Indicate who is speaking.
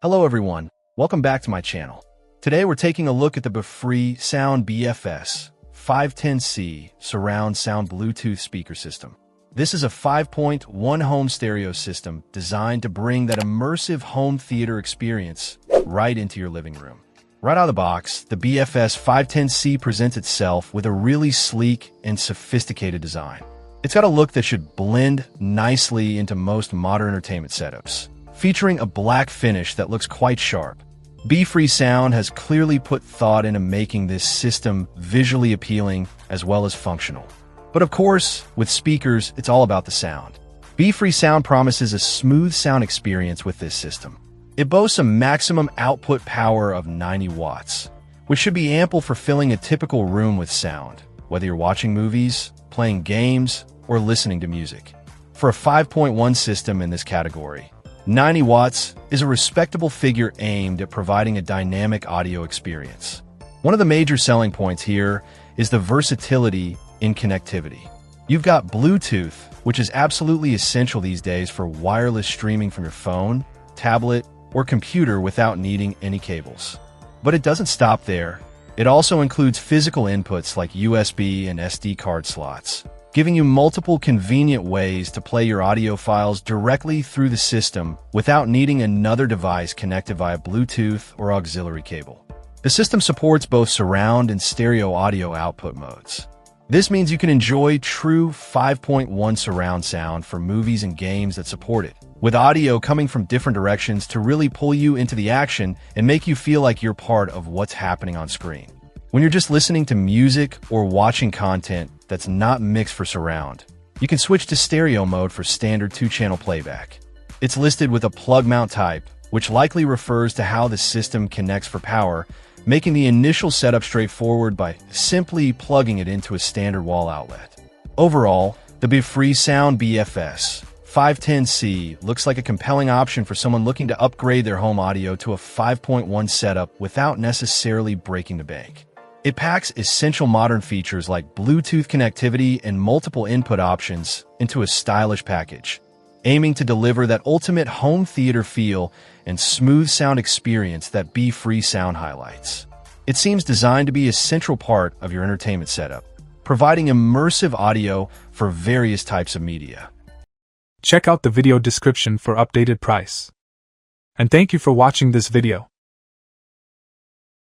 Speaker 1: Hello everyone, welcome back to my channel. Today we're taking a look at the BEFREE Sound BFS-510C surround sound Bluetooth speaker system. This is a 5.1 home stereo system designed to bring that immersive home theater experience right into your living room. Right out of the box, the BFS-510C presents itself with a really sleek and sophisticated design. It's got a look that should blend nicely into most modern entertainment setups, featuring a black finish that looks quite sharp. BEFREE Sound has clearly put thought into making this system visually appealing as well as functional. But of course, with speakers, it's all about the sound. BEFREE Sound promises a smooth sound experience with this system. It boasts a maximum output power of 90 watts, which should be ample for filling a typical room with sound, whether you're watching movies, playing games, or listening to music. For a 5.1 system in this category, 90 watts is a respectable figure aimed at providing a dynamic audio experience. One of the major selling points here is the versatility in connectivity. You've got Bluetooth, which is absolutely essential these days for wireless streaming from your phone, tablet, or computer without needing any cables. But it doesn't stop there. It also includes physical inputs like USB and SD card slots, giving you multiple convenient ways to play your audio files directly through the system without needing another device connected via Bluetooth or auxiliary cable. The system supports both surround and stereo audio output modes. This means you can enjoy true 5.1 surround sound for movies and games that support it, with audio coming from different directions to really pull you into the action and make you feel like you're part of what's happening on screen. When you're just listening to music or watching content that's not mixed for surround, you can switch to stereo mode for standard 2-channel playback. It's listed with a plug mount type, which likely refers to how the system connects for power, making the initial setup straightforward by simply plugging it into a standard wall outlet. Overall, the BEFREE Sound BFS-510C looks like a compelling option for someone looking to upgrade their home audio to a 5.1 setup without necessarily breaking the bank. It packs essential modern features like Bluetooth connectivity and multiple input options into a stylish package, aiming to deliver that ultimate home theater feel and smooth sound experience that BEFREE Sound highlights. It seems designed to be a central part of your entertainment setup, providing immersive audio for various types of media.
Speaker 2: Check out the video description for updated price. And thank you for watching this video.